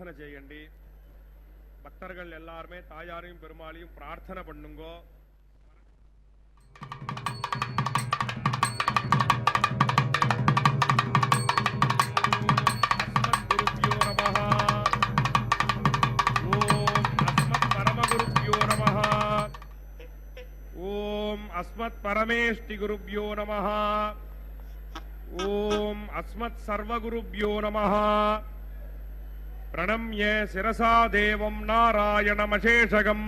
பிரார்த்தனை செய்யண்டி. பக்தர்கள் எல்லாருமே தாயாரையும் பெருமாளையும் பிரார்த்தனை பண்ணுங்கோ. अस्मत् परमेष्टि गुरुभ्यो नमः. ओम अस्मत् सर्वगुरुभ्यो नमः. प्रणम्य शिरसा देवं नारायणमशेषगं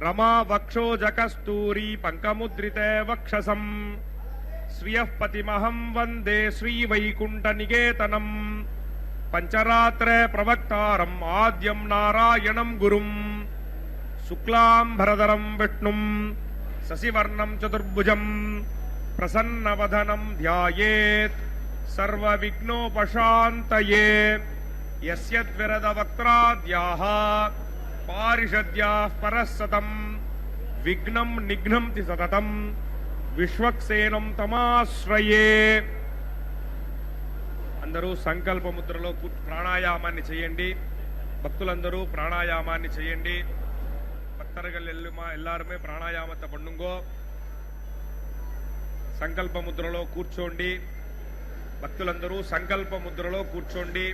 रमा वक्षोजकस्तूरी पंकमुद्रिते वक्षसं श्रियः पतिमहं वन्दे श्रीवैकुण्ठनिकेतनं पंचरात्रे प्रवक्तारम् आद्यं नारायणं गुरुं शुक्लांभरधरं विष्णुं शशिवर्णं चतुर्भुजं प्रसन्नवदनं ध्यायेत् सर्वविघ्नोपशान्तये. यस्यद्विरदवक्त्राद्याः पारिषद्याः परस्सतं विघ्नं निघ्नन्ति सततं विश्वक्सेनं तमाश्रये. అందరూ సంకల్ప ముద్రలో ప్రాణాయామాన్ని చేయండి. భక్తులందరూ ప్రాణాయామాన్ని చేయండి. భక్తர்கள் எல்லாருமே ప్రాణాయామத்தை பண்ணுங்கோ. సంకల్ప ముద్రలో కూర్చోండి. భక్తులందరూ సంకల్ప ముద్రలో కూర్చోండి.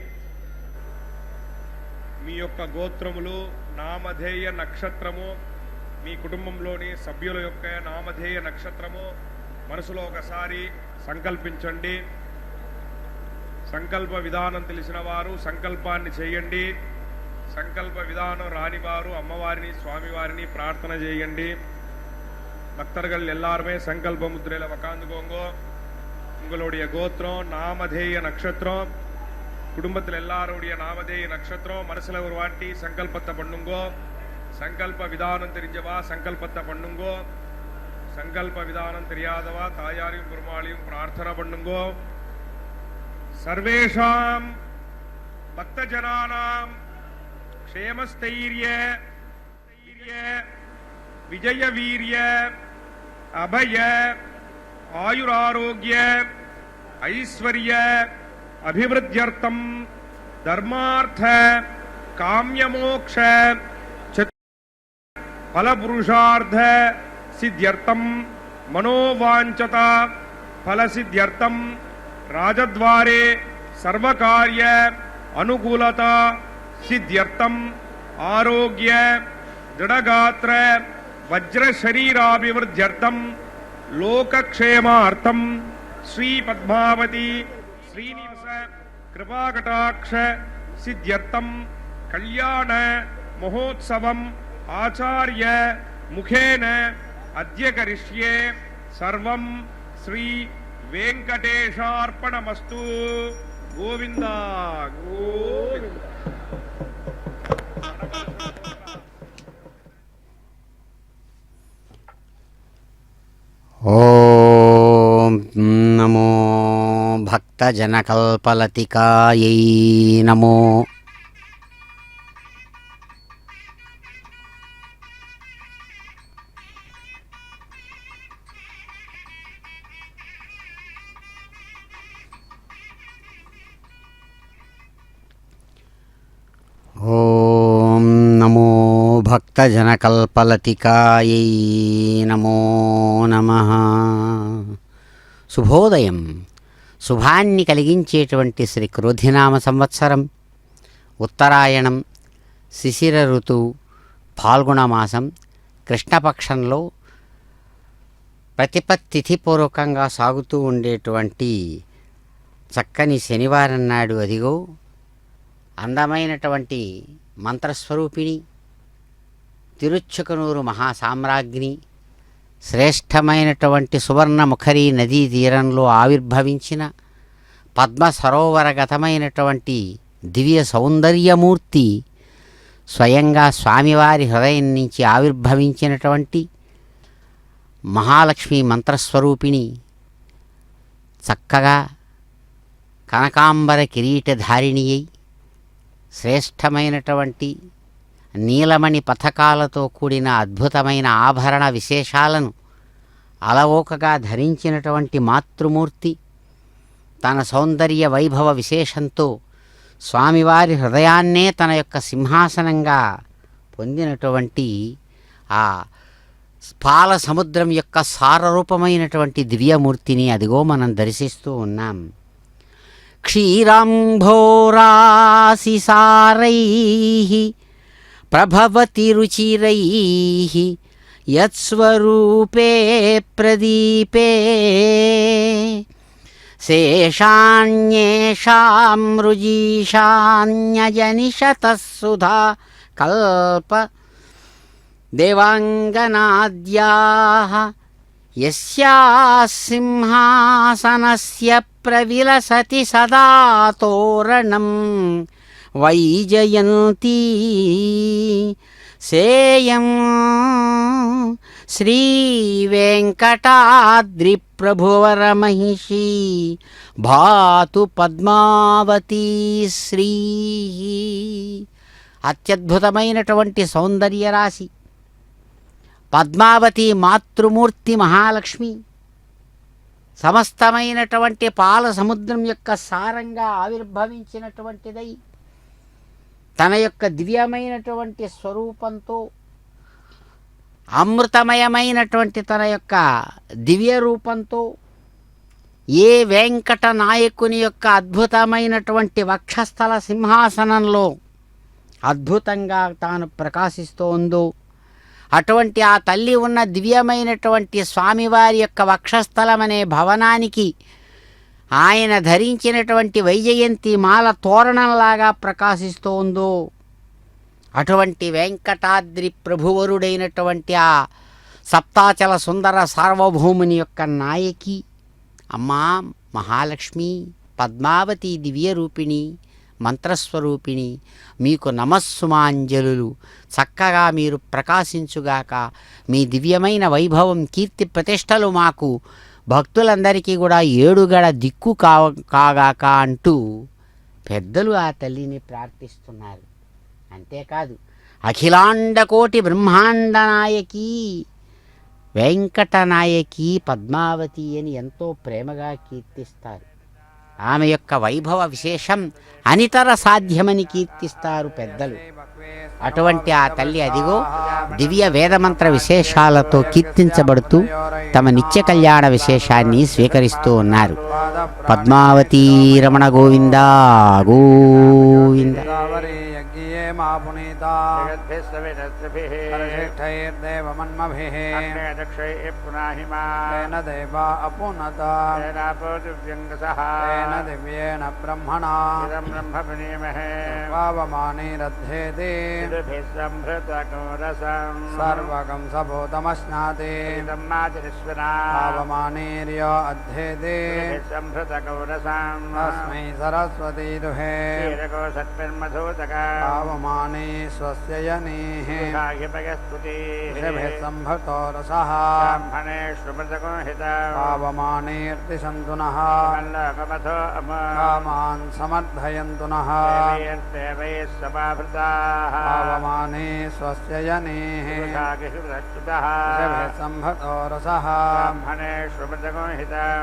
మీ యొక్క గోత్రములు, నామధేయ నక్షత్రము, మీ కుటుంబంలోని సభ్యుల యొక్క నామధేయ నక్షత్రము మనసులో ఒకసారి సంకల్పించండి. సంకల్ప విధానం తెలిసిన వారు సంకల్పాన్ని చేయండి. సంకల్ప విధానం రాని వారు అమ్మవారిని స్వామివారిని ప్రార్థన చేయండి. பக்தர்கள் எல்லாருமே சங்கல்ப முத்திரையில உக்காந்துக்கோங்க. உங்களுடைய கோத்திரம், நாமதேய நட்சத்திரம், குடும்பத்தில் எல்லாருடைய நாமதேய நட்சத்திரம் மனசுல ஒரு வாட்டி சங்கல்பத்தை பண்ணுங்கோ. சங்கல்ப விதானம் தெரிஞ்சவா சங்கல்பத்தை பண்ணுங்கோ. சங்கல்ப விதானம் தெரியாதவா தாயாரையும் பெருமாளையும் பிரார்த்தனை பண்ணுங்கோ. சர்வேஷாம் பக்தஜனானாம் क्षेमस्थैर्य विजय वीर्य अभय आयुरारोग्य ऐश्वर्य अभिवृद्ध्यर्थम धर्मार्थ काम्यमोक्ष फलपुरुषार्थ सिद्ध्यर्थम मनोवांछता फलसिद्ध्यर्थम राजद्वारे सर्वकार्य अनुकूलता सिद्ध्यर्थम आरोग्य दृढ़गात्र वज्र शरीराभिवृद्ध्यर्थम लोकक्षेमार्थम श्री पद्मावती श्रीनिवास कृपाकटाक्ष सिद्ध्यर्थम कल्याण महोत्सवम आचार्य मुखेन अद्य करिष्ये सर्वं श्री वेंकटेशार्पणमस्तु. गोविंदा गोविंदा. ఓం నమో భక్తజనకల్పలతికాయై నమో. ఓం నమో భక్తజనకల్పలతికాయై నమో నమః. శుభోదయం. శుభాన్ని కలిగించేటువంటి శ్రీ క్రోధినామ సంవత్సరం, ఉత్తరాయణం, శిశిర ఋతువు, ఫాల్గుణమాసం, కృష్ణపక్షంలో ప్రతిపత్తిథిపూర్వకంగా సాగుతూ ఉండేటువంటి చక్కని శనివారం నాడు అదిగో అందమైనటువంటి మంత్రస్వరూపిణి, తిరుచ్చుకనూరు మహాసామ్రాజ్ఞి, శ్రేష్టమైనటువంటి సువర్ణముఖరీ నదీ తీరంలో ఆవిర్భవించిన పద్మ సరోవరగతమైనటువంటి దివ్య సౌందర్యమూర్తి, స్వయంగా స్వామివారి హృదయం నుంచి ఆవిర్భవించినటువంటి మహాలక్ష్మి మంత్రస్వరూపిణి, చక్కగా కనకాంబర కిరీటధారిణి అయి శ్రేష్టమైనటువంటి నీలమణి పథకాలతో కూడిన అద్భుతమైన ఆభరణ విశేషాలను అలవోకగా ధరించినటువంటి మాతృమూర్తి తన సౌందర్య వైభవ విశేషంతో స్వామివారి హృదయాన్నే తన యొక్క సింహాసనంగా పొందినటువంటి ఆ పాల సముద్రం యొక్క సారరూపమైనటువంటి దివ్యమూర్తిని అదిగో మనం దర్శిస్తూ ఉన్నాం. క్షీరాంభోరాసి సారైః ప్రభవతి రుచిరైః యత్స్వరూపే ప్రదీపే శేషాన్యేషాం రుజీషాన్యజనిషతః సుధా కల్ప దేవాంగనాద్యాః యస్యాః సింహాసనస్య ప్రవిలసతి సదా తోరణం వైజయంతి సేయం శ్రీవేంకటాద్రిప్రభువరమహిషీ భాతు పద్మావతీ శ్రీ. అత్యద్భుతమైనటువంటి సౌందర్యరాశి పద్మావతి మాతృమూర్తి మహాలక్ష్మి సమస్తమైనటువంటి పాల సముద్రం యొక్క సారంగా ఆవిర్భవించినటువంటిదై తన యొక్క దివ్యమైనటువంటి స్వరూపంతో అమృతమయమైనటువంటి తన యొక్క దివ్య రూపంతో ఏ వెంకట నాయకుని యొక్క అద్భుతమైనటువంటి వక్షస్థల సింహాసనంలో అద్భుతంగా తాను ప్రకాశిస్తూ ఉందో అటువంటి ఆ తల్లి ఉన్న దివ్యమైనటువంటి స్వామివారి యొక్క వక్షస్థలం అనే భవనానికి ఆయన ధరించినటువంటి వైజయంతి మాల తోరణంలాగా ప్రకాశిస్తూ ఉందో అటువంటి వెంకటాద్రి ప్రభువరుడైనటువంటి ఆ సప్తాచల సుందర సార్వభౌముని యొక్క నాయకి అమ్మా మహాలక్ష్మి పద్మావతి దివ్యరూపిణి మంత్రస్వరూపిణి మీకు నమస్సుమాంజలులు. చక్కగా మీరు ప్రకాశించుగాక. మీ దివ్యమైన వైభవం కీర్తి ప్రతిష్టలు మాకు భక్తులందరికీ కూడా ఏడుగడ దిక్కు కాగాక అంటూ పెద్దలు ఆ తల్లిని ప్రార్థిస్తున్నారు. అంతేకాదు అఖిలాండకోటి బ్రహ్మాండ నాయకి వెంకటనాయకి పద్మావతి అని ఎంతో ప్రేమగా కీర్తిస్తారు. ఆమె యొక్క వైభవ విశేషం అనితర సాధ్యమని కీర్తిస్తారు పెద్దలు. అటువంటి ఆ తల్లి అదిగో దివ్య వేదమంత్ర విశేషాలతో కీర్తించబడుతూ తమ నిత్య కళ్యాణ విశేషాన్ని స్వీకరిస్తూ ఉన్నారు. పద్మావతీ రమణ గోవింద గోవింద. సర్వగం సభూతమశ్నాతి పావమానేర్య అధ్యేతే తస్మై సరస్వతీ దుహే పావమానే స్వస్య యనేః సంభతో రసః పావమానేర్తి సంతు నః కామాన్ సమర్థయంతు నః పావమానే స్వస్య యనేః సంభతో రసః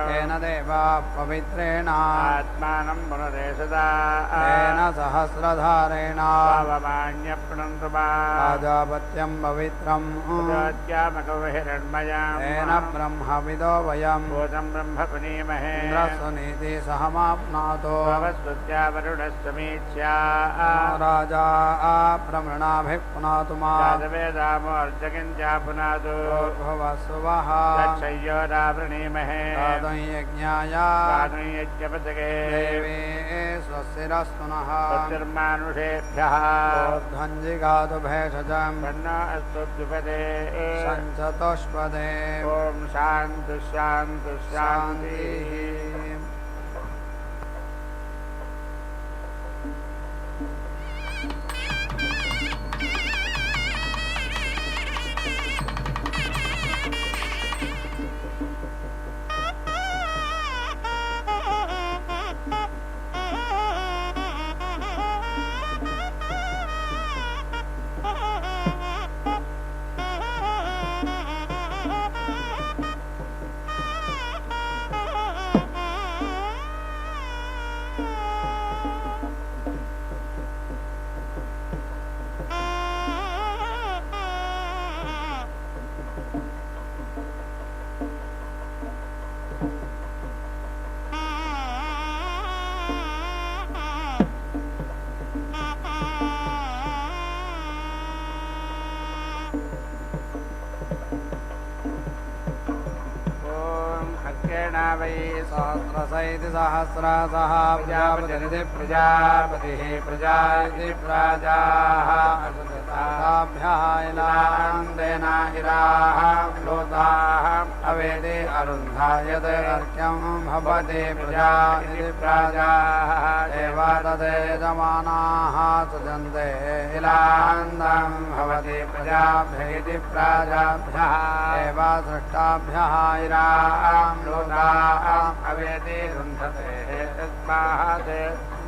తేన దేవా పవిత్రేణ ఆత్మానం పునరేషదా తేన సహస్రధారేణ రాజాపత్యం పవిత్రం తేన బ్రహ్మవిదో వయం ఇంద్రస్వనీతి సహమాప్నాతో రాజా ప్రమృణాభిః పునాతు మార్జకించాపునాదుర్భువస్సువః యజ్ఞాయ దేవే స్వస్తిరస్తు నః ధ్వంజిగాతు భేషజం సంచతుష్పదే. ఓం శాంతి శాంతి శాంతి. वै सहस्रशैति सहस्रशः प्रजापतिरिति प्रजापतिः प्रजायति प्रजाः ताभ्यः इलान्देन इराः लोताः अवेदे अरुन्धायत् अर्घ्यं भवति प्रजा इति प्रजाः एव तदेजमानाः सजन्ते इलान्दं भवति प्रजाभ्य इति प्रजाभ्यः एव सृष्टाभ्यः इरां लोताः अवेदे रुन्धते तस्मात्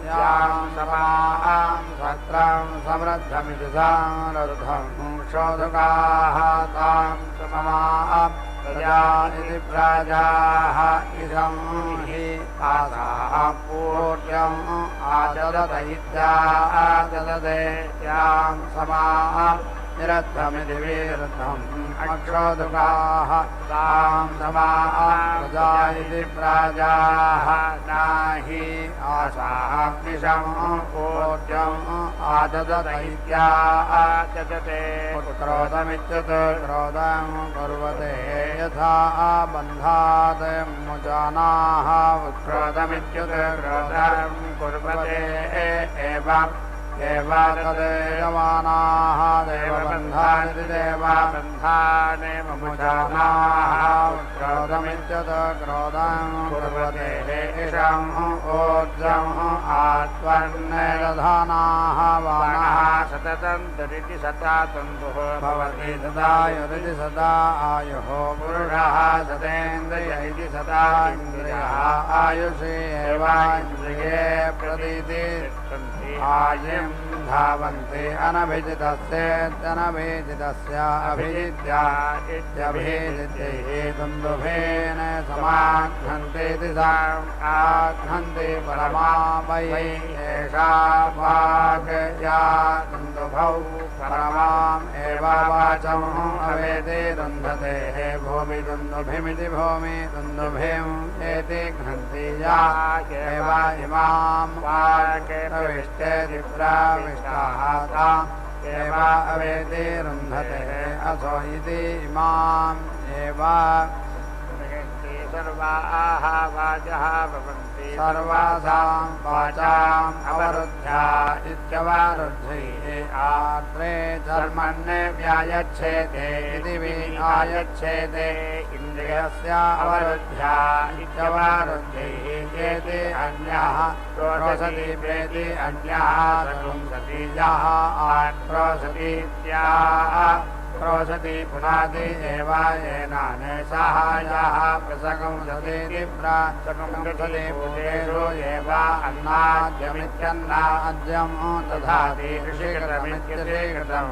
यां समां सत्रं समृद्धमिति साररुद्धं क्षोधकाः तां समां प्रजा इति प्रजाः इदं हि आसाः पूर्व्यम् आचरत इत्याचरते यां समां निरद्धमिति विरुद्धम् अक्षोधकाः तां समां प्रजा इति प्रजाः नाहि आसाः निशं पूर्व्यम् आचरत इत्याचरते क्रोधमित्युत क्रोधं कुर्वते यथा बन्धात् मुजानाः क्रोधमित्युत क्रोधं कुर्वते एवम् एव तदेयमानाः देवबन्धानिति देवबन्धाने मुजानाः क्रोधमित्युत क्रोधं कुर्वते येषाम् ऊर्जम् आत्मन्निदधानाः वानः सततं तरिति सता तन्तुः भवति सदायुरिति सदा आयुः पुरुषः सतेन्द्रिय इति सदा इन्द्रियः आयुषि एव इन्द्रिये प्रतीति आयं धावन्ति अनभिजितस्येत्यनभिजितस्य अभिजित्या इत्यभिजित्यैः दुन्दुभेन समाघ्नन्तीति आघ्नन्ति परमा वै एषा वाक् या दुन्दुभौ परमाम् एव वाचम् अवेदे रुन्धते भूमि दुन्दुभिमिति भूमि दुन्दुभिम् एति घ्नन्ति या एव इमां वाक् प्रविष्टेति प्रविष्टाः ताम् एव अवेदे रुन्धते असो इति इमाम् एव सर्वाः वाचः भवन्ति सर्वासां वाचाम् अवरुद्ध्या इत्यवरुद्धैः आत्रे धर्मण्ये व्यायच्छेदे इति व्यायच्छेदे इन्द्रियस्य अवरुद्ध्या इत्यवरुद्धैः एते अन्यः क्रोशति प्रेति अन्यः सकुंसति यः आक्रोशतीत्याह क्रोशति पुनाति एव येनाने साहाय्याः प्रसकुंसतीति प्रसकुंसति भूतेषु एव अन्नाद्यमित्यन्नाद्यं दधाति ऋषिकृतमित्यधिकृतं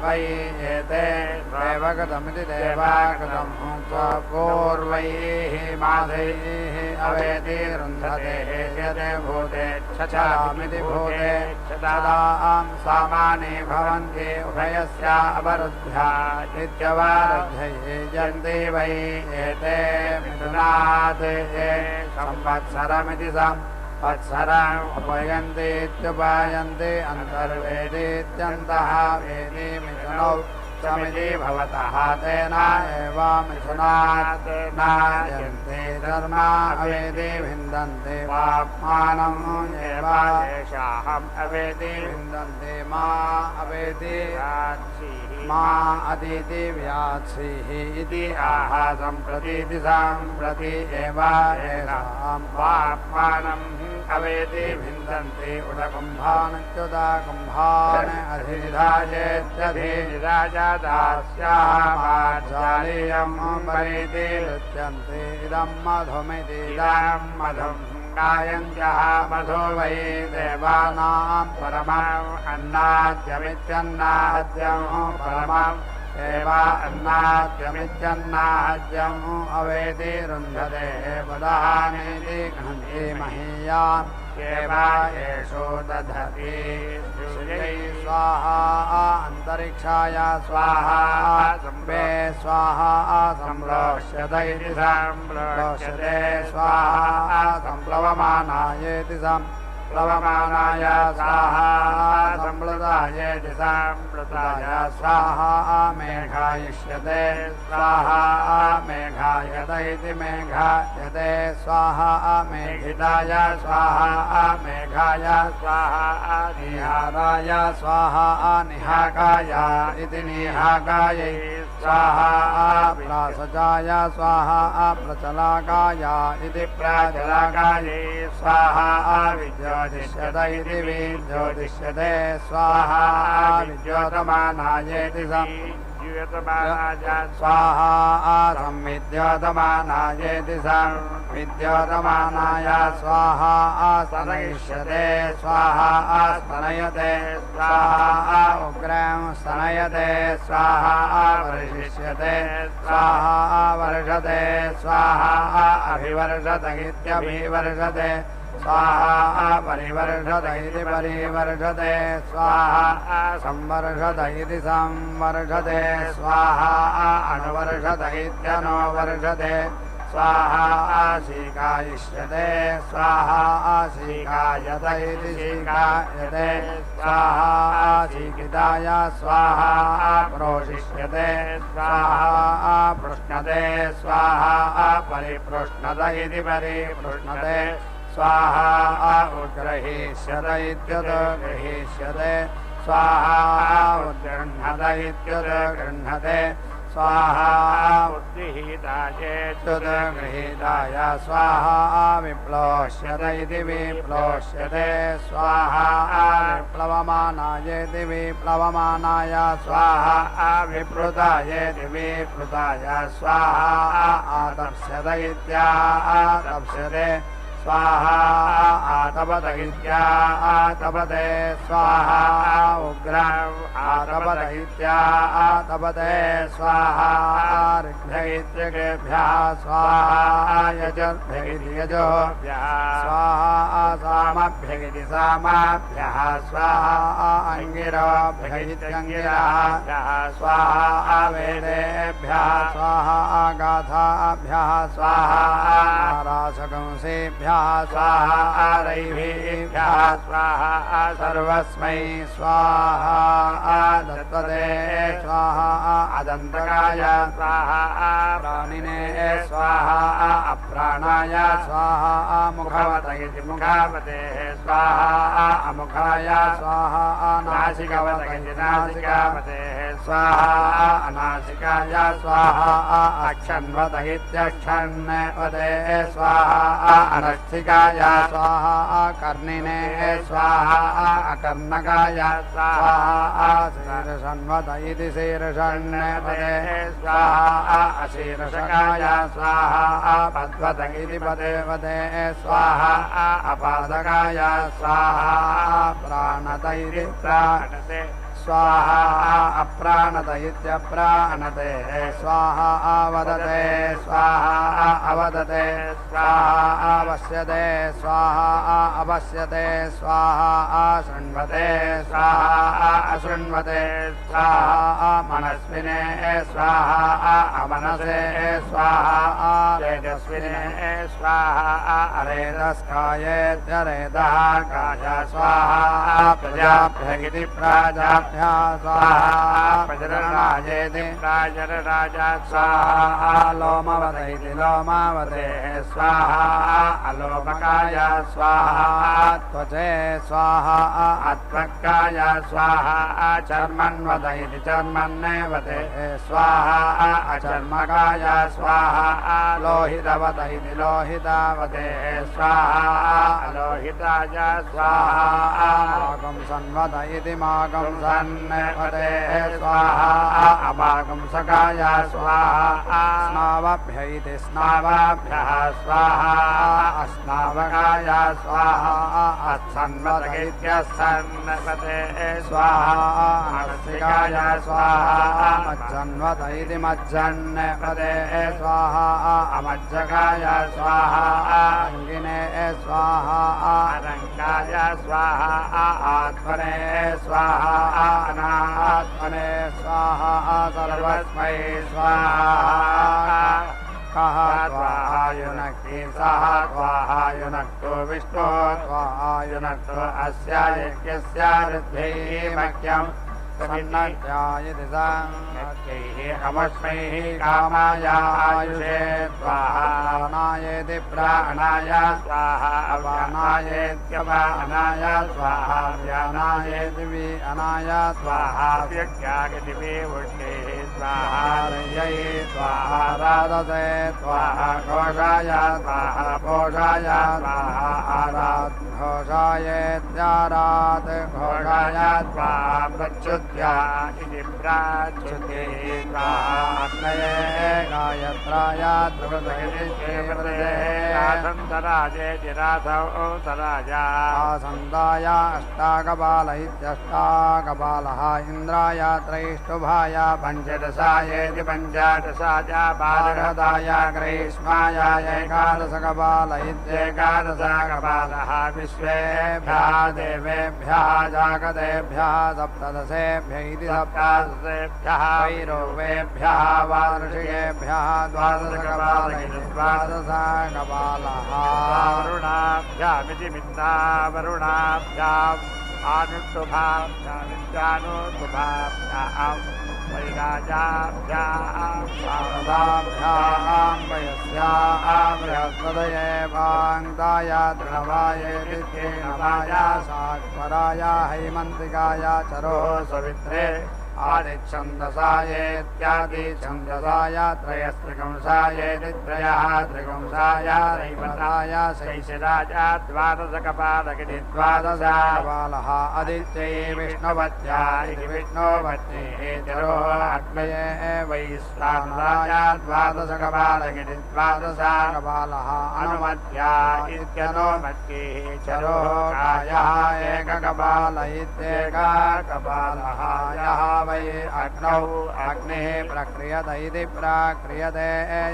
वै एते देवकृतमिति देवाकृतं स्वपूर्वैः मासैः अवेति रुन्धते यते भूते छछामिति भूते तदां सामानि भवन्ति उभयस्य अवरुद्ध्या इत्यवरुद्धैः यन्ति वै एते मिथुनात् ये संवत्सरमिति संवत्सरम् उपयन्ति इत्युपयन्ति अन्तर्वेदीत्यन्तः वेदी मिथुनौ समिति भवतः तेन एव मिथुनात् नायन्ते धर्म अवेदि भिन्दन्ते वाप्मानम् एव येषाहम् अवेदि भिन्दन्ते मा अवेदि मा अदिति व्यात्सीः इति आह सम्प्रतीति सम्प्रति एव येषां वाप्मानम् अवेदि भिन्दन्ति उदकुम्भानच्युतकुम्भान् अधिराजेत्यधिराजदास्यामाचार्यम् परिति लुच्यन्ते इदं मधुमिति इदं मधुम् गायन्त्यः मधु वै देवानां परमम् अन्नाद्यमित्यन्नाद्यम् परमम् एव अन्नाद्यमित्यन्नाद्यम् अवेदि रुन्धते वदानीति घ्नन्ति महीयाम् एव येषु दधति सूर्यै स्वाहा अन्तरिक्षाय स्वाहा सम्भे स्वाहा संप्लोष्यत इति संप्लोष्यते स्वाहा संप्लवमानायेति प्लवमानाय स्वाहा संप्लुतायेति संप्लुताय स्वाहा मेघायिष्यते स्वाहा मेघायत इति मेघायते स्वाहा मेघिताय स्वाहा मेघाय स्वाहा निहाराय स्वाहा निहाकाय इति निहाकायै स्वाहा प्रासजाय स्वाहा प्रचलाकाय इति प्रचलाकायै स्वाहा विद्योतिष्यत इति विद्योतिष्यते स्वाहा विद्योतमानायेति स्वाहा संविद्योतमानायेति संविद्योतमानाय स्वाहा स्तनयिष्यते स्वाहा स्तनयते स्वाहा उग्रं स्तनयते स्वाहा वर्षिष्यते स्वाहा वर्षते स्वाहा अभिवर्षत इत्यभिवर्षते स्वाहा परिवर्षत इति परिवर्षते स्वाहा संवर्षत इति संवर्षते स्वाहा अनुवर्षत इत्यनुवर्षते स्वाहा शीकायिष्यते स्वाहा शीकायत इति शीकायते स्वाहा शीकिताय स्वाहा प्रोषिष्यते स्वाहा पृष्णते स्वाहा परिपृष्णत इति परिपृष्णते स्वाहा उद्गृहीष्यत इत्युद्गृहीष्यते स्वाहा उद्गृह्णत इत्युद्गृह्णते स्वाहा उद्गृहीताय स्वाहा विप्लोष्यत इति विप्लोष्यते स्वाहा विप्लवमानायेति विप्लवमानाय स्वाहा विप्लुतायेति विप्लुताय स्वाहा आतप्स्यत इत्यातप्स्यते स्वाहा आतपत इत्यातपते स्वाहा उग्रम् आतपत इत्यातपते स्वाहा ऋग्भ्य इत्येभ्यः स्वाहा यजर्भ्य इति यजोभ्यः स्वाहा सामभ्य इति सामाभ्यः स्वाहा अङ्गिरोभ्य इत्यङ्गिराभ्यः स्वाहा वेदेभ्यः स्वाहा गाथाभ्यः स्वाहा रासकंसेभ्यः स्वाहा रैभ्यः स्वाहा सर्वस्मै स्वाहा दत्तते स्वाहा अदन्तकाय स्वाहा प्राणिने स्वाहा अप्राणाय स्वाहा मुखवत इति मुखावते स्वाहा अमुखाय स्वाहा नासिकवत इति नासिकावते स्वाहा अनासिकाय स्वाहा अक्षन्वत इत्यक्षन्वते स्वाहा अनस्थिकाय स्वाहा कर्णिने स्वाहा अकर्णकाय स्वाहा शीर्षण्वत इति शीर्षण्वते स्वाहा अशीर्षकाय स्वाहा पद्वत इति पदेवते स्वाहा अपादकाय स्वाहा प्राणत इति प्राणते स्वाहा अप्राणत इत्यप्राणते स्वाहा आवदते स्वाहा अवदते स्वाहा अवस्यते स्वाहा अवस्यते स्वाहा शृण्वते स्वाहा अशृण्वते स्वाहा मनस्विने स्वाहा अमनसे स्वाहा तेजस्विने स्वाहा अरेदस्कायेत्यरेदः काय स्वाहा प्रजाभ्य इति प्राजाभ्यः स्वाहा प्रजनराजेति प्राजनराज स्वाहा लोमवत इति लोमावते स्वाहा अलोमकाय स्वाहा त्वचे स्वाहा अत्वक्काय स्वाहा चर्मन्वत इति चर्मन्नेवते स्वाहा अचर्मकाय स्वाहा लोहितवत इति लोहितावते स्वाहा अलोहिताय स्वाहा मागं सन्वत इति मागं सन्वते स्वाहा अमागं सकाय स्वाहा स्नावभ्य इति स्नावाभ्यः स्वाहा अस्नावकाय स्वाहा अस्सन्वत इत्यस्सन्वते स्वाहा मत्सिकाय स्वाहा मज्जन्वत इति मज्जन्वते स्वाहा अमज्जकाय स्वाहा अङ्गिने स्वाहा अरङ्गाय स्वाहा आत्मने स्वाहा अनात्मने स्वाहा सर्वस्मै स्वाहा स्वाहा युनक्ति सः स्वाहा युनक्तो विष्णो स्वाहा युनक्तो अस्य यज्ञस्य ऋद्भिः मह्यम् सन्नद्यायति साङ्गैः अमस्मैः कामाय आयुषे स्वाहा प्राणायेति प्राणाय स्वाहा अपानायेत्यपानाय स्वाहा व्यानायेति विअनाय स्वाहा व्यज्ञागतिवे वृष्टेः स्वाहा रय्यै स्वाहा राधसे स्वाहा घोषाय स्वाहा पोषाय स्वाहा आरात् घोषायेत्यारात् घोषाय स्वाहा प्रच्युत् इति प्राच्युते स्वाहाग्नये गायत्राय ध्रुवसंतराजेति राधौ तराजा आसन्दाय अष्टाकपाल इत्यष्टाकपालः इन्द्राय त्रैष्टुभाय पञ्चदशायेति पञ्चदशाय बालहृदाय ग्रीष्माय एकादशकपाल इत्येकादशकपालः विश्वेभ्यः देवेभ्यः जागतेभ्यः सप्तदशेभ्यः इति सप्तदशेभ्यः वैरोवेभ्यः वार्षिकेभ्यः द्वादशकपाल इति द्वादशकपालः वरुणाभ्यामिति मित्रावरुणाभ्याम् आनुष्टुभाभ्यामित्यानुष्टुभाभ्याम् वैराजाभ्याम् शारदाभ्याम् वयस्याम् बृहस्पतये वाङ्गाय दृढवायेति नवाय साक्वराय हैमन्तिकाय चरो सवित्रे आदिच्छन्दसायेत्यादि छन्दसाय त्रयस्त्रिकंसायेति त्रयः त्रिकंसाय रैवताय शैशिराय द्वादशकपालकिति द्वादशकपालः आदित्यै विष्णुपत्या इति विष्णुपत्नेः चरो अग्नये वैश्वानराय द्वादशकपालकिति द्वादशकपालः अनुमत्या इत्यनुमत्यैः चरो कायः एककपाल इत्येककपालः यः वै अग्नौ अग्निः प्रक्रियत इति प्राक्रियते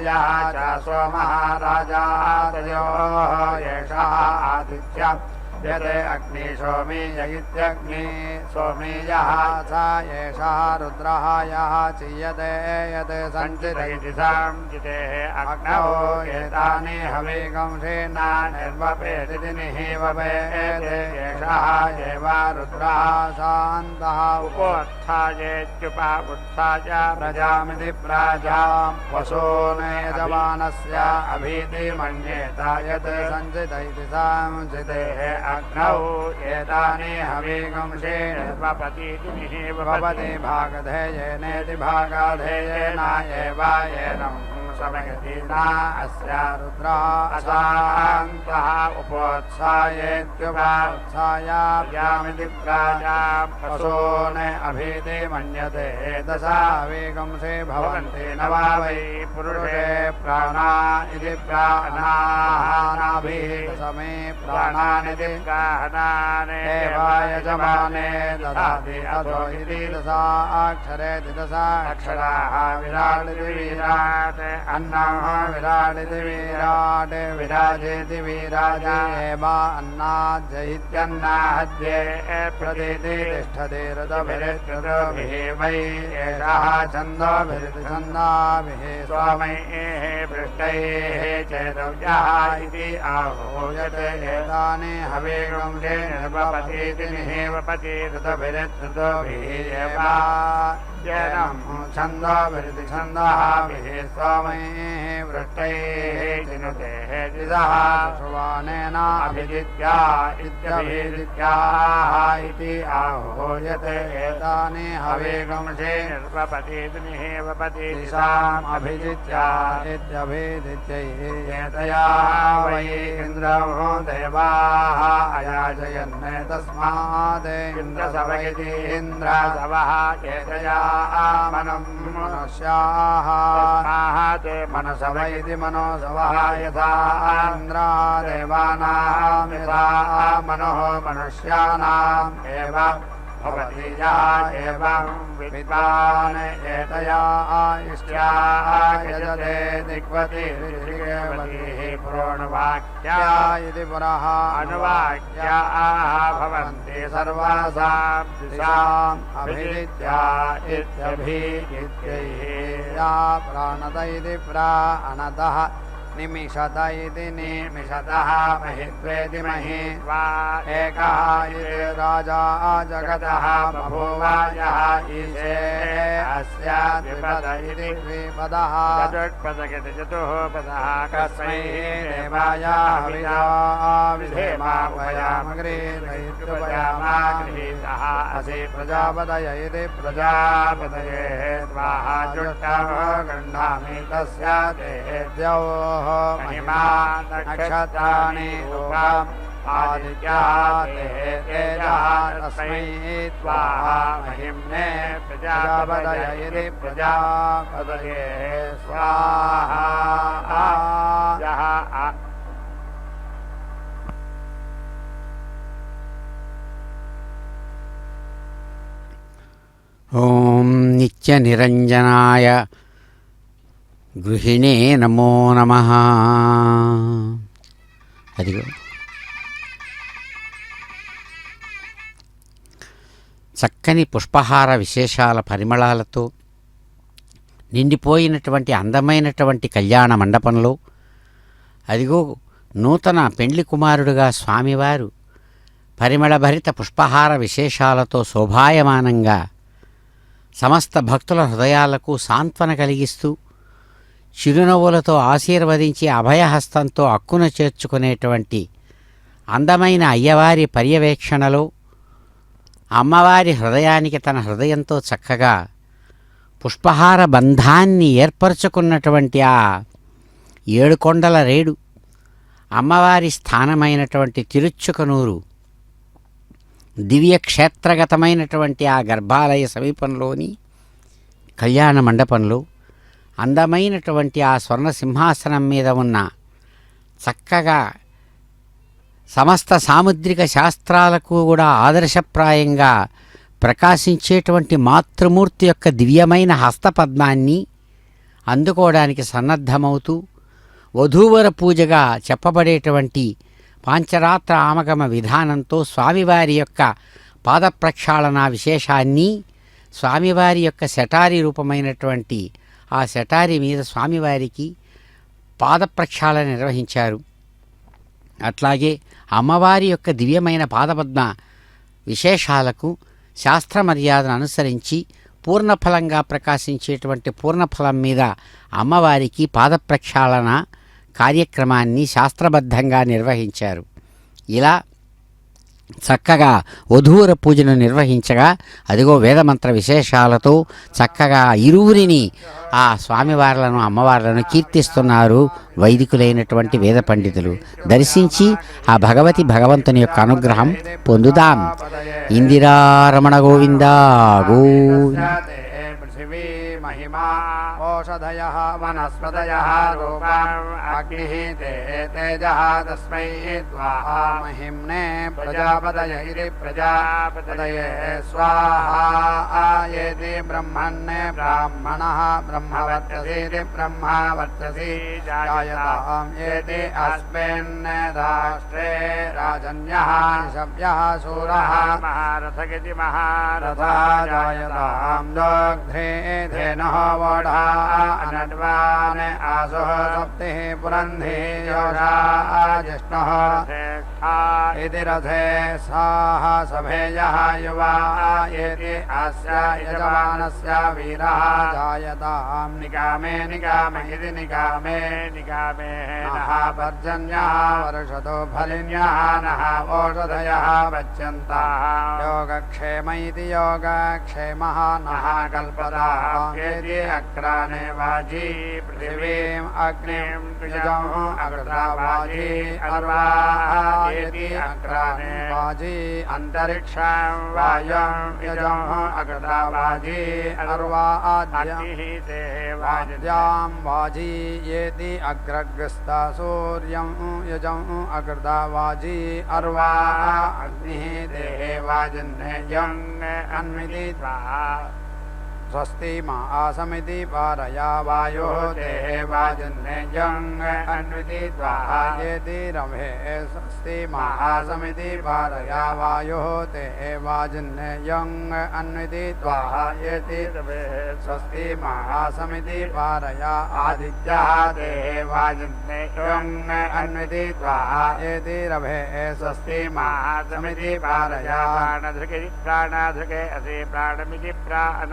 यः च सोमः राजादयोः एषः आदित्यः यत् अग्नि सोमीय इत्यग्नि सोमीयः स एषः रुद्रः यः चीयते यत् सञ्चित इति सञ्चितेः अग्नौ एतानि हविकंसेन निर्वपेदिति निःवपेत् एषः एव रुद्रः शान्तः उपोत्थायेत्युपउत्थाय प्रजामिति प्राजाम् वसून् यजमानस्य अभीति मन्येत यत् सञ्चित इति सञ्चितेः अग्नौ एतानि हविकंसेन निर्वपतीति भवति भागधेयेनेति भागाधेयेन एव एनं समयति न अस्य रुद्रः अशान्तः उपोत्सायेत्युपोत्साय प्रजामिति प्राजाम् वसून् अभीति मन्यते दश हविकंसे भवन्ति न वा वै पुरुषे प्राणा इति प्राणानाभिः दशमे प्राणानिति यजमाने ददाति अथो इति दशाक्षरेति दशाक्षराः विराडिति विराट् अन्नः विराडिति विराट् विराजेति विराजे एव अन्नाद्य इत्यन्नाद्ये प्रतीति तिष्ठति ऋतुभिः वै एषः छन्दोभिरिति छन्दाभिः स्वामैः पृष्टैः चेतव्यः इति आहूयते एतानि हविकंसे निर्वपतीति निःवपति ऋतुभिरित्ऋतुभिः एव येनं छन्दोभिरिति छन्दःभिः स्वामैः वृष्टैः चिनुतेः द्विजः सुवानेन अभिजित्या इत्यभिजित्याः इति आहूयते एतानि हविकंसे निर्वपतीति निःवपति दिशाम् अभिजित्या इत्यभिजित्यैः एतया वै इन्द्रौ देवाः अयाजयन् तस्मात् इन्द्रसवैति इन्द्रसवः एतया मनुष्याः ते मनसवैति मनोसवः यथा इन्द्रा देवानां यथा मनोः मनुष्याणाम् एव भवति यः एवं विद्वान् एतया इष्ट्याः यजते दिग्वतिः पुरोणवाक्या इति पुनः अनुवाक्याः भवन्ति सर्वासां दिशाम् अभिजित्या इत्यभिजित्यैः या प्राणत इति प्राणतः निमिषत इति निमिषतः महित्वेति महि वा एकः इति राजा जगतः बभूव यः ईशे अस्य द्विपद इति द्विपदः चतुष्पदगिति चतुःपदः कस्मै देवाय हविषा विधेमा वयामग्रे दैत्योपयामागृहीतः असि प्रजापतय इति प्रजापतये स्वाहा जुष्टः गृह्णामि तस्य देव्योः महिमा नक्षत्राणि रूपम् आदित्याः तेजः तस्मै स्वाहा महिम्ने प्रजापतय इति प्रजापतये स्वाहा यः ఓం నిత్యనిరంజనాయ గృహిణే నమో నమః. అదిగో చక్కని పుష్పహార విశేషాల పరిమళాలతో నిండిపోయినటువంటి అందమైనటువంటి కళ్యాణ మండపంలో అదిగో నూతన పెండ్లి కుమారుడుగా స్వామివారు పరిమళభరిత పుష్పహార విశేషాలతో శోభాయమానంగా సమస్త భక్తుల హృదయాలకు సాంత్వన కలిగిస్తూ చిరునవ్వులతో ఆశీర్వదించి అభయహస్తంతో అక్కున చేర్చుకునేటువంటి అందమైన అయ్యవారి పర్యవేక్షణలో అమ్మవారి హృదయానికి తన హృదయంతో చక్కగా పుష్పహార బంధాన్ని ఏర్పరచుకున్నటువంటి ఆ ఏడుకొండల రేడు అమ్మవారి స్థానమైనటువంటి తిరుచుకనూరు దివ్యక్షేత్రగతమైనటువంటి ఆ గర్భాలయ సమీపంలోని కళ్యాణ మండపంలో అందమైనటువంటి ఆ స్వర్ణ సింహాసనం మీద ఉన్న చక్కగా సమస్త సాముద్రిక శాస్త్రాలకు కూడా ఆదర్శప్రాయంగా ప్రకాశించేటువంటి మాతృమూర్తి యొక్క దివ్యమైన హస్తపద్మాన్ని అందుకోవడానికి సన్నద్ధమవుతూ వధూవర పూజగా చెప్పబడేటువంటి పాంచరాత్ర ఆమగమ విధానంతో స్వామివారి యొక్క పాదప్రక్షాళన విశేషాన్ని స్వామివారి యొక్క శటారి రూపమైనటువంటి ఆ శటారి మీద స్వామివారికి పాదప్రక్షాళన నిర్వహించారు. అట్లాగే అమ్మవారి యొక్క దివ్యమైన పాదపద్మ విశేషాలకు శాస్త్ర మర్యాదను అనుసరించి పూర్ణఫలంగా ప్రకాశించేటువంటి పూర్ణఫలం మీద అమ్మవారికి పాదప్రక్షాళన కార్యక్రమాన్ని శాస్త్రబద్ధంగా నిర్వహించారు. ఇలా చక్కగా వధూవర పూజను నిర్వహించగా అదిగో వేదమంత్ర విశేషాలతో చక్కగా ఇరువురిని ఆ స్వామివార్లను అమ్మవార్లను కీర్తిస్తున్నారు వైదికులైనటువంటి వేద పండితులు. దర్శించి ఆ భగవంతుని యొక్క అనుగ్రహం పొందుదాం. ఇందిరారమణ గోవింద గోవింద. महिमा ओषधयः वनस्पतयः रूपम् अग्निः तेजः तस्मै स्वाहा महिम्ने प्रजापतय इति प्रजापतये स्वाहा आयेति ब्रह्मण्ये ब्राह्मणः ब्रह्मवर्चसीति ब्रह्मवर्चसी जायताम् एति अस्मिन् राष्ट्रे राजन्यः निषभ्यः शूरः महारथगिति महारथः जायताम् दोग्ध्रे धेनः वोढा अनड्वाने आसुः सप्तिः पुरन्धिः योषा जिष्णुः इति रथे साः सभेयः युवा एति अस्य यजमानस्य वीरः जायताम् निकामे निकामे इति निकामे निकामे नः पर्जन्यः वर्षतो फलिन्यः नः ओषधयः वच्यन्तः योगक्षेम इति योगक्षेमः नः कल्पताम् एति अक्राने वाजी पृथिवीम् अग्निम् यजम् अग्रता वाजी अर्वाः एति अक्राने वाजी अन्तरिक्षम् वायुम् यजम् अग्रता वाजी अर्वाद्याम् वाजी एति अग्रग्रस्ता सूर्यम् यजम् अग्रता वाजी अर्वाः अग्निः देहे वाजिन्ने यम् अन्विति स्वस्ति मा आसमिति पारया वायुः देहे वाजन्यं अन्विदित्वा येति रवे स्वस्ति मा आसमिति पारया वायुः देहे वाजन्यं अन्विदित्वा येति रवे स्वस्ति मा आसमिति पारया आदित्यः देहे वाजन्यं अन्विदित्वा येति रवे स्वस्ति मा आसमिति पारया प्राणाधृके असि प्राणमिति प्राण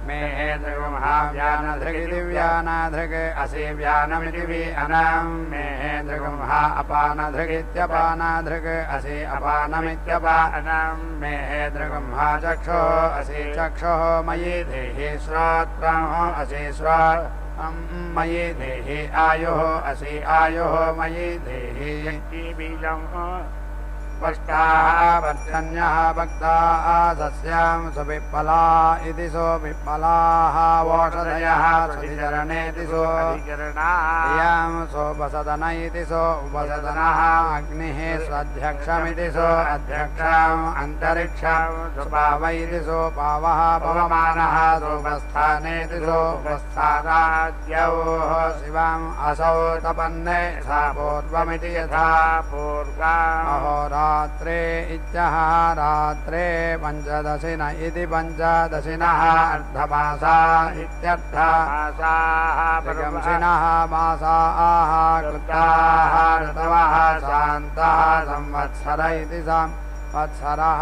मेहेन्द्रगुंहाव्यानधृगे दिव्यानाधृगे असि व्यानमिति वि अनां मेहेन्द्रगुंहा अपानधृगित्यपानाधृगे असि अपानमित्यपानां मेहेन्द्रगुंहा चक्षुः असि चक्षुः मयि देहि श्रोत्रं असि श्रोत्रं मयि देहि आयुः असि आयुः मयि देहि बीजं पष्टाः पर्जन्यः भक्ताः सस्यां सुविप्पला इति सोविप्पलाः वोषधयः सुधिचरणेति सोऽधिचरणायां सोपसदन इति सोपसदनः अग्निः स्वाध्यक्षमिति सोऽध्यक्षम् अन्तरिक्षं सुपाव इति सोपावः पवमानः सोपस्थानेति सोपस्थानाद्यौः शिवाम् असौ तपन्ने सा पूर्वमिति यथा पूर्वाम् अहोरा रात्रे इत्यः रात्रे पञ्चदशिन इति पञ्चदशिनः अर्धमासा इत्यर्थमासाः प्रगंसिनः मासाः कृताः ऋतवः शान्तः संवत्सर इति संवत्सरः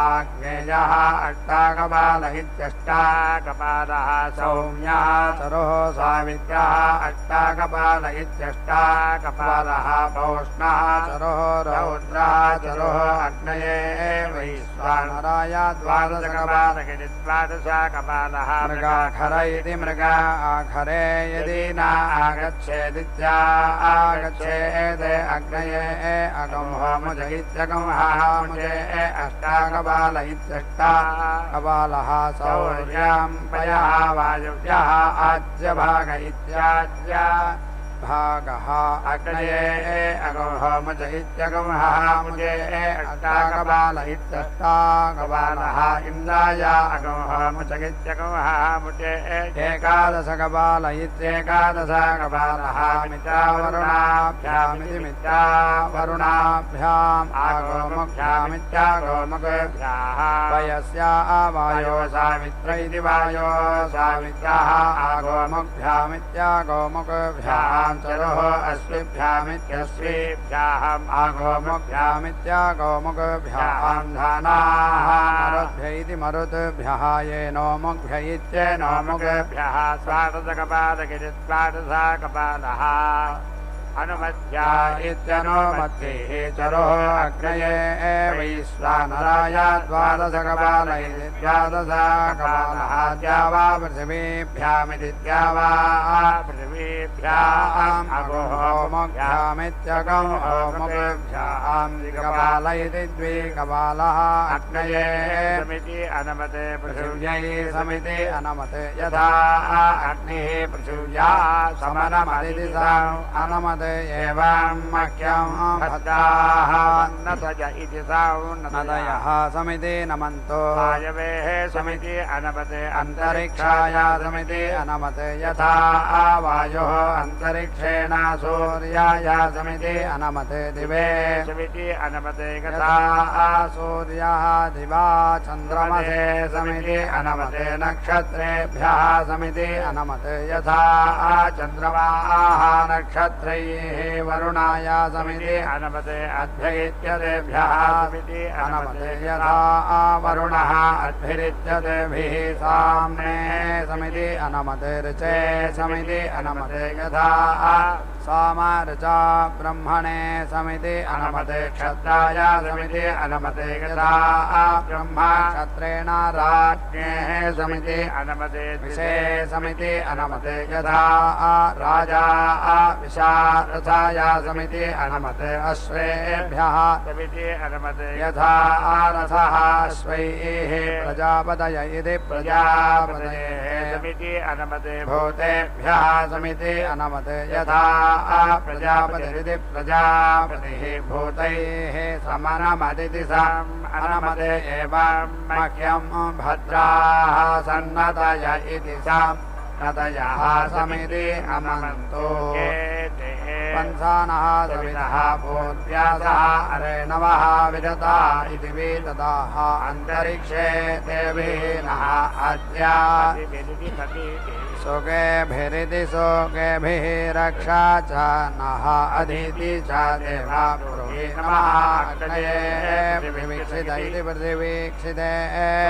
आग्नेयः अष्टाकपाल इत्यष्टाकपालः सौम्यः चरुः सावित्रः अष्टाकपाल इत्यष्टाकपालः पौष्णः चरुः रौद्रः चरुः अग्नये वैश्वानराय द्वादशकपाल इति द्वादशकपालः मृगाखर इति मृगाखरे यदि न आगच्छेदित्यागच्छेत् अग्नये अगंहोमुज इत्यगंहामुजे अष्टाकपाल इत्यष्टाकपालः सौर्यं पयः वायुव्यः आज्यभाग इत्याज्य भागः अग्नये अगंहोमुज इत्यगंहामुजे अष्टाकपाल इत्यष्टाकपालः इन्द्राय अगंहोमुज इत्यगंहामुजे एकादशकपाल इत्येकादशकपालः मित्रावरुणाभ्यामिति मित्रावरुणाभ्याम् आगोमुभ्यामित्यागोमुखभ्याः वयस्या वायो सावित्र इति वायो सावित्रः आगोमुभ्यामित्यागोमुखभ्याम् चरुः अश्विभ्यामित्यश्विभ्याम् आगोमुभ्यामित्यागोमुखभ्याम् धानाः मरुद्भ्य इति मरुद्भ्यः ये नोमुभ्य इत्येनोमुखभ्यः स्वादशकपाल इति द्वादशकपालः अनुमत्या इत्यनुमत्तिः चरुः अग्नये वैश्वानराय द्वादशकपाल इति द्वादशकपालः द्यावा पृथिवीभ्यामिति द्यावा पृथिवीभ्याम् अगोहोमुभ्यामित्यगोहोमुभ्याम् द्विकपाल इति द्विकपालः अग्नये समिति अनमते पृथिव्यै समिति अनमते यथा अग्निः पृथिव्या समनमदिति अनमते एवं मह्यं भद्राः नतय इति नदयः समिति नमन्तो वायवेः समिति अनमते अन्तरिक्षाय समिति अनमते यथा वायुः अन्तरिक्षेण सूर्याय समिति अनमते दिवे समिति अनमते यथा सूर्यः दिवा चन्द्रमसे समिति अनमते नक्षत्रेभ्यः समिति अनमते यथा चन्द्रमाः नक्षत्रैः वरुणाय समिति अनमते अध्ययित्यतेभ्यः समिति अनमते यथा वरुणः अद्भिरित्यतेभिः साम्ने समिति अनमते ऋचे समिति अनमते यथा सामऋचा ब्रह्मणे समिति अनमते क्षत्राय समिति अनमते यथा ब्रह्मा क्षत्रेण राज्ञेः समिति अनमते विषे समिति अनमते यथा राजा विशारथाय समिति अनमते अश्वेभ्यः समिति अनमते यथा रथः अश्वैः प्रजापतय इति प्रजापतये समिति अनमते भूतेभ्यः समिति अनमते यथा प्रजापतिरिति प्रजापतिः भूतैः समनमदिति सम् अनमते एवं मह्यं भद्राः सन्नतय इति सम् नतयः समिति अनन्तु पंसानः सवितः पूर्व्यासः अरेणवः विदता इति विदताः अन्तरिक्षे देवीनः अद्य सुगेभिरिति सुगेभिः रक्षा च नः अदिति च देवा ब्रूहि नमः अग्नये विवीक्षित इति प्रतिवीक्षिते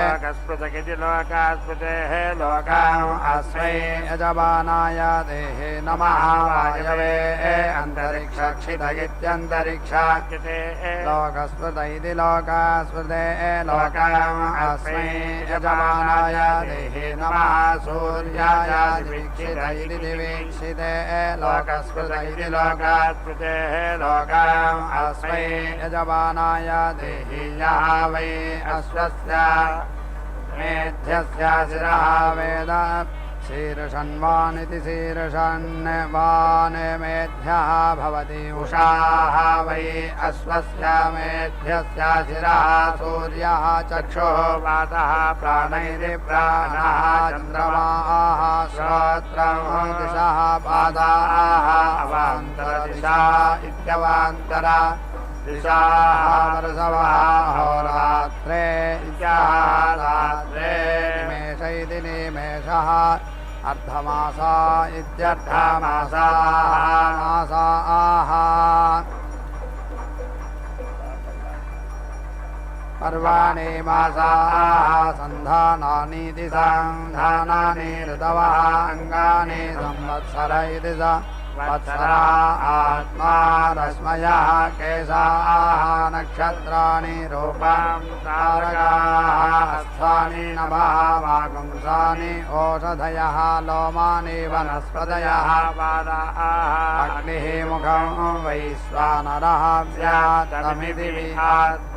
लोकस्पृतकिति लोकास्पृतेः लोकम् अस्मै यजमानाय देहे नमः वायवे अन्तरिक्षक्षित इत्यन्तरिक्षाक्षिते लोकस्पृत इति लोकास्पृते लोकम् अस्मै यजमानाय देहे नमः सूर्याय वीक्षित इति दिवीक्षिते लोकस्पृत इति लोकास्पृतेः लोकम् अस्मै यजमानाय देहि यः वै अश्वस्य मेध्यस्य शिरः वेद शीर्षन्वानिति शीर्षन्वान् मेध्यः भवति उषाः वै अश्वस्य मेध्यस्य शिरः सूर्यः चक्षुः वातः प्राणैरि प्राणः चन्द्रमाः श्रोत्रं दिशः पादाः अवान्तरदिशा इत्यवान्तर दिशाः वर्षवः होरात्रे इत्यारात्रे निमेष इति निमेषः अर्धमासा इत्यर्धमासाः मासाः पर्वाणि मासाः सन्धानानीति सन्धानानि ऋतवः अङ्गानि संवत्सर इति वत्सरा आत्मा रश्मयः केशाः नक्षत्राणि रूपं तारकाः स्थानि नभः वागुंसानि ओषधयः लोमानि वनस्पतयः पादाः अग्निः मुखं वैश्वानरः व्यातमिति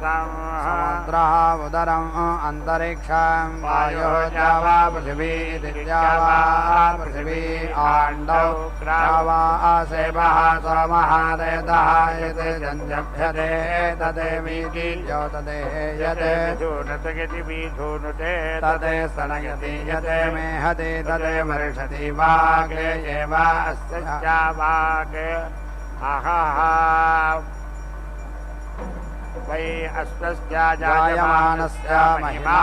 समुद्रः उदरम् अन्तरिक्षं वायुः द्यावा पृथिवी द्यावा पृथिवी आण्डौ द्यावा सेवः सोमः रेतः यते जञ्जभ्यते तदेवीति ज्योतदेयते धूनतगति विधूनुते तदे स्तनयति यते मेहति तदे वर्षति वागे एव अस्य वागे अहः वै अश्वस्य जायमानस्य महिमा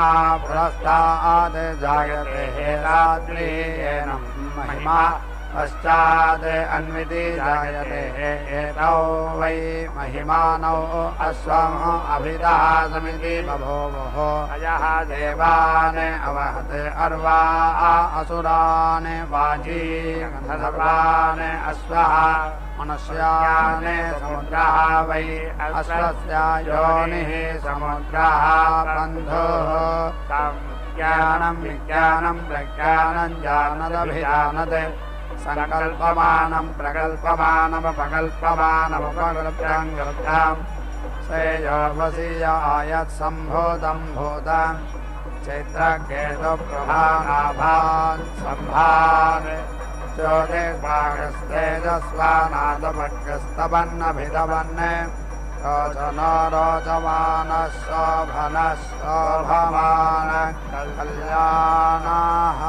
पुरस्ताद् जायते रात्रिः महिमा पश्चात् अन्विति जायते एतौ वै महिमानौ अश्वम् अभितः समिति बभूवुः अयः देवान् अवहत् अर्वा असुरान् वाजीगन्धर्वान् अश्वः मनुष्यान् समुद्रः वै अश्वस्य योनिः समुद्रः बन्धुः ज्ञानं विज्ञानं प्रज्ञानं जानदभिजानत् संकल्पमानं प्रकल्पमानमपकल्पमानमुपकल्प्यं गल्प्यां सेयोर्वसीय आयत्सम्भूतं भूतं चैत्रकेतुप्रभानाभान् सम्भान् ज्योतिर्भागस्तेजस्वानादपग्रस्तवन्नभिधवन् रोचनो रोचमानः शोभनः शोभमानः कल्याणाः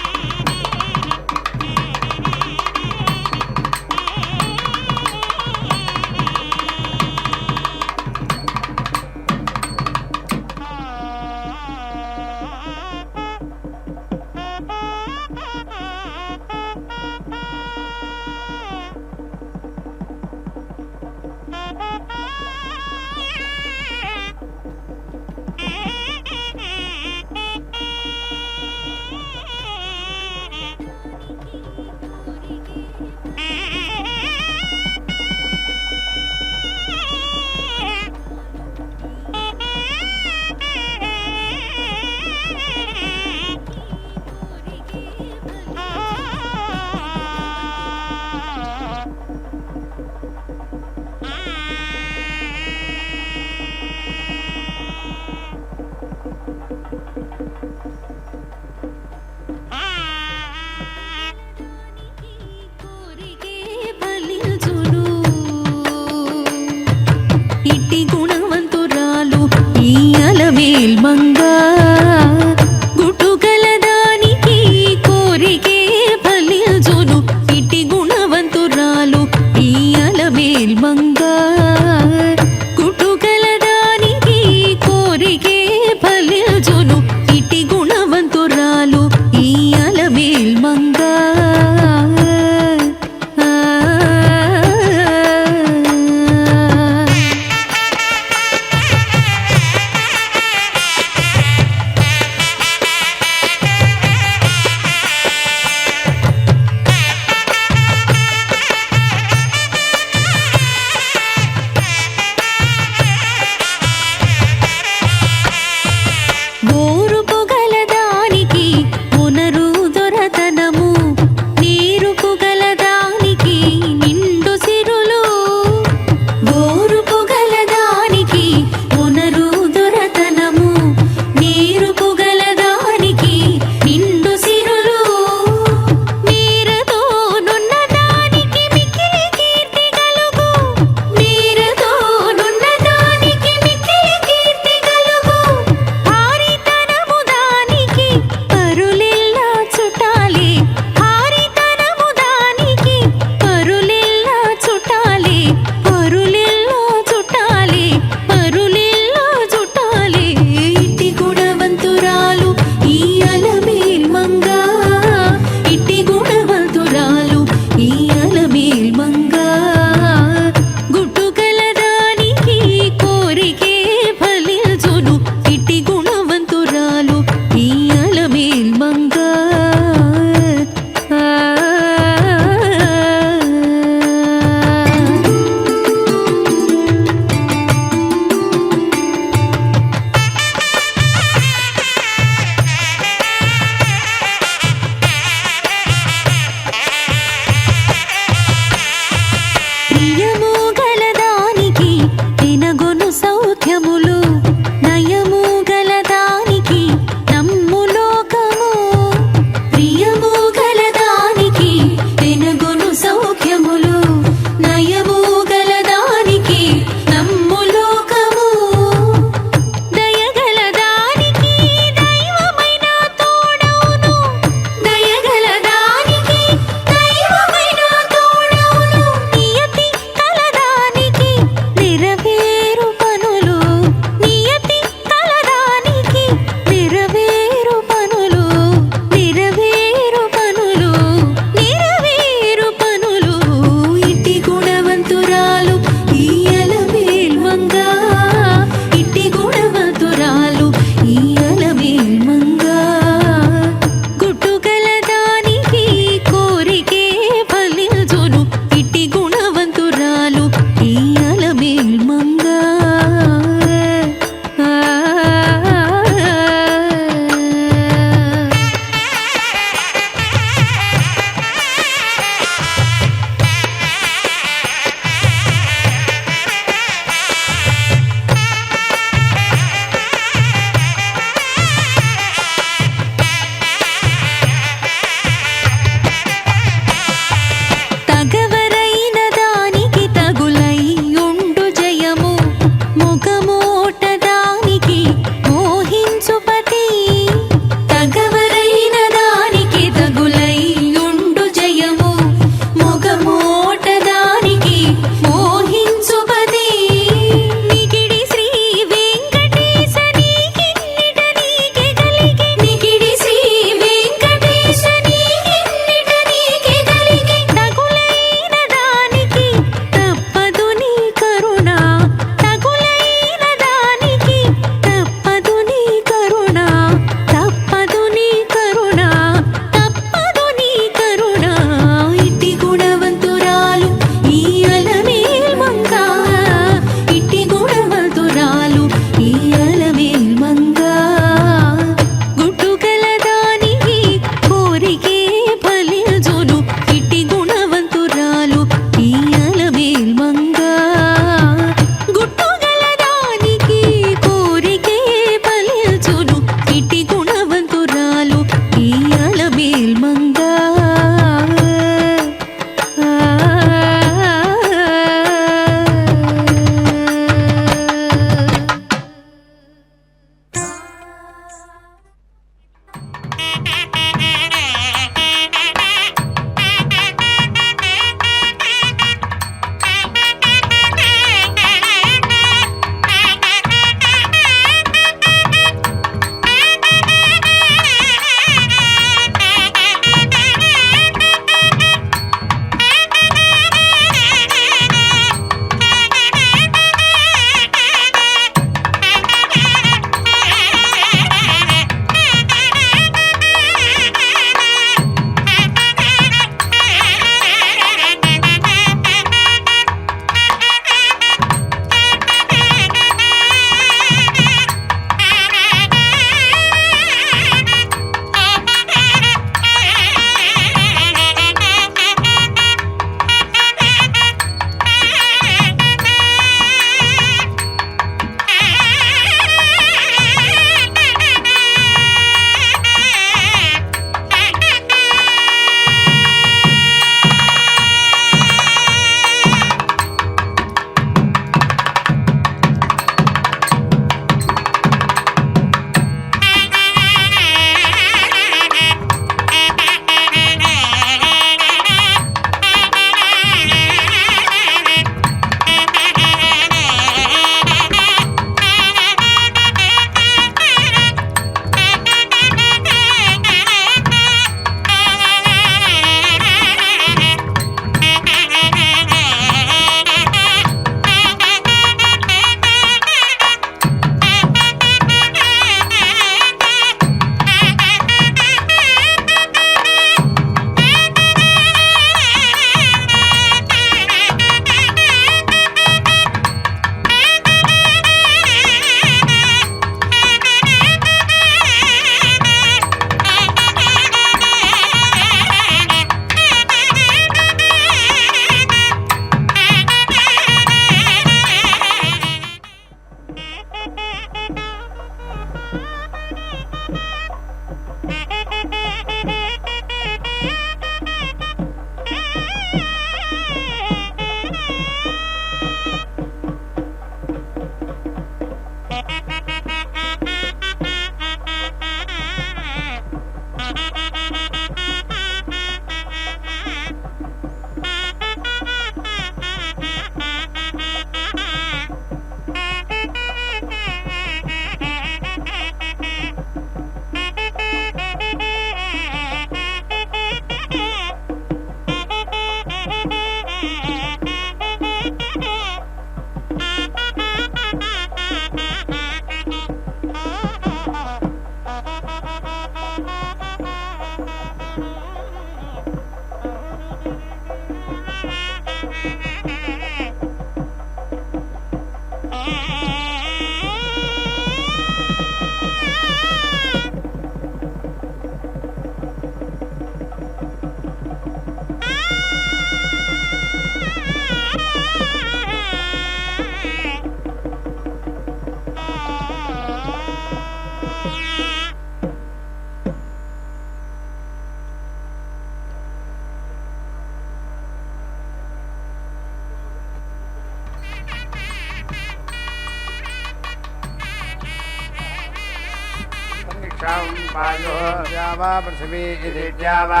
वा पृथिवी इति द्यावा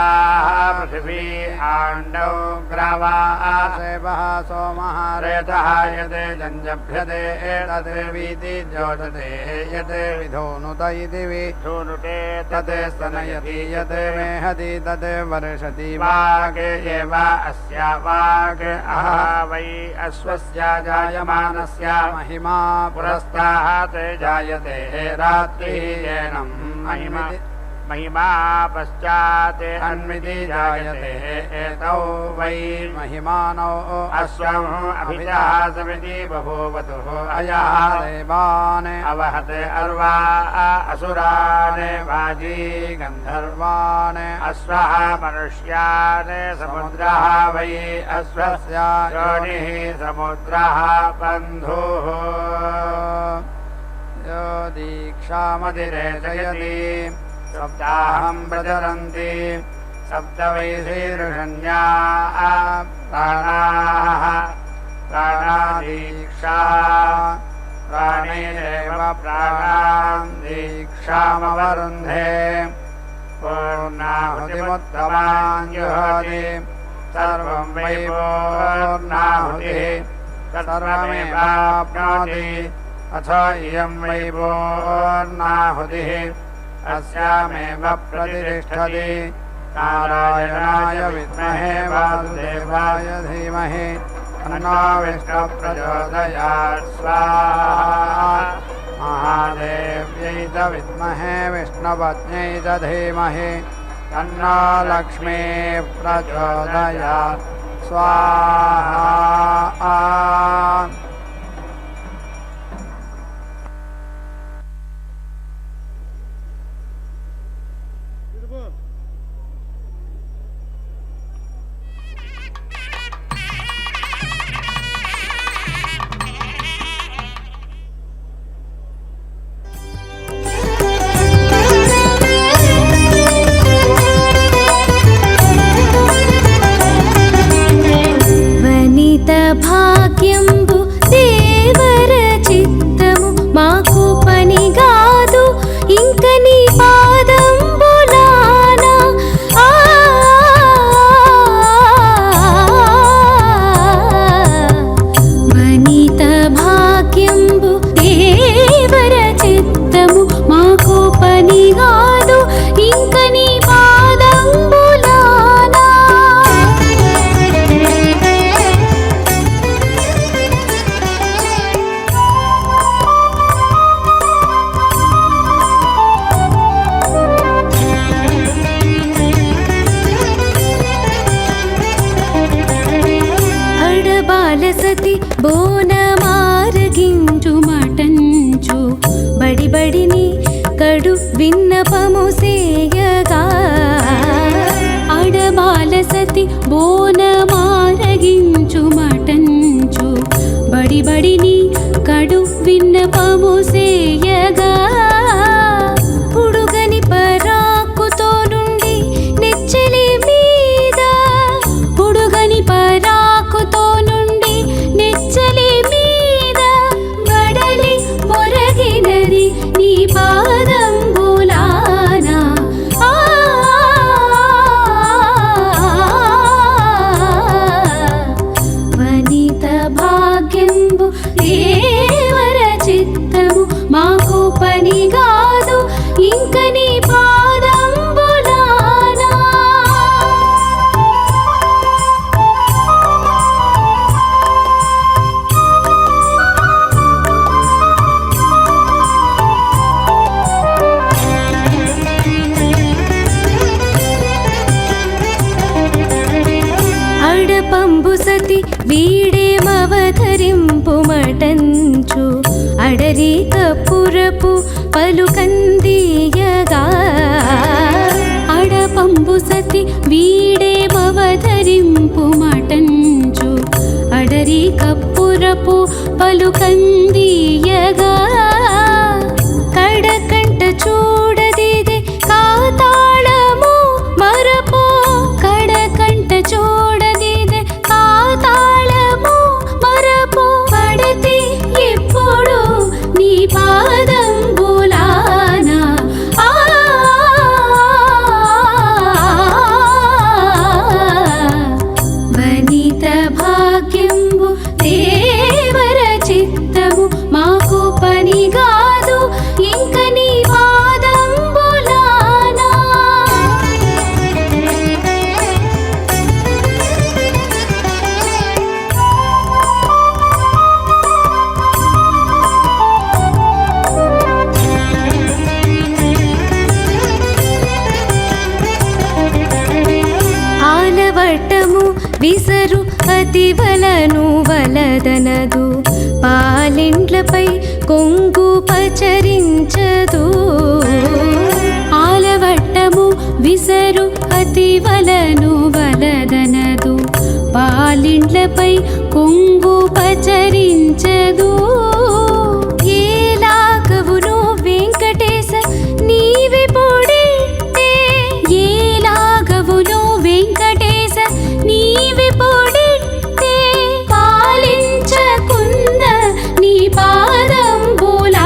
पृथिवी आण्डौ ग्रावासेवः सोमः रेतः यते जञ्जभ्यते एतद्वीति ज्योतते यते विधोनुत इति विधोनुते तत् स्तनयति यत् मेहति तत् वर्षति वाग् एव अस्या वाग् वै अश्वस्य जायमानस्य महिमा पुरस्तात् जायते रात्रियेनं महिमा पश्चात् अन्विति जायते एतौ वै महिमानौ अश्वम् अभिजाः समिति बभूवतुः अयः देवान् अवहत् अर्वा असुरान् वाजी गन्धर्वान् अश्वः मनुष्यान् समुद्रः वै अश्वस्य योनिः समुद्रः बन्धुः यो दीक्षामतिरेचयति सप्ताहं प्रचरन्ति सप्त वै शीर्षण्या प्राणाः प्राणादीक्षा प्राणैरेव प्राणां दीक्षामवरुन्धे पूर्णाहुतिमुत्तमां जुहोति सर्वं वै पूर्णाहुतिः सर्वमेवाप्नोति अथ इयं वै पूर्णाहुतिः अस्यामेव प्रतिष्ठति नारायणाय विद्महे वासुदेवाय धीमहि तन्नो विष्णुः प्रचोदयात् स्वाहा महादेव्यै च विद्महे विष्णुपत्न्यै च धीमहि तन्नो लक्ष्मीः प्रचोदयात् स्वाहा భాగ్యంబు దేవర చిత్తము మాకు పనిగాదు ఇంక నీ పాదంబులానా వనిత భాగ్యంబు దేవర చిత్తము మాకు పనిగాదు ఇంక నీ పాదంబులానా సతి బోనమారగించు మటంచు బడిబడిని కడు విన్నపము సేయగా అడబాల సతి బోనమారగించు మటంచు బడిబడిని కడు విన్నపము సేయగా పుడుగని పరాకుతో నుండి నెచ్చలి మీద పుడుగని పరాకుతో నుండి నెచ్చలి మీద వడలి పొరగినది నీ పాదంబులానా వనిత భాగ్యంబు దేవర చిత్తము మాకు పనిగాదు ఇంక నీ పాదంబులానా అడపంబు సతి వీడేమవతరింపు మటంచు అడరి కపురపు పలుకందీయగా అడపంబు సతి వీడేమవతరింపు మటంచు అడరి కపురపు పలుకందీయగా కడకంట చూడదిదే కాతాళము మరపు కడకంట చూడదిదే కాతాళము మరపు పడతి ఎప్పుడు నీ పాదంబులానా అతివలను వలదనదు పాలిండ్లపై కొంగు పచరించదు ఆలవట్టము విసరు అతివలను వలదనదు పాలిండ్లపై కొంగు పచరించదు ఏలాగవును వెంకటేశ నీవి పొడితే ఏలాగవును వెంకటేశ నీవి పొడితే పాలించకున్న నీ పాదంబులానా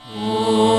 ఓ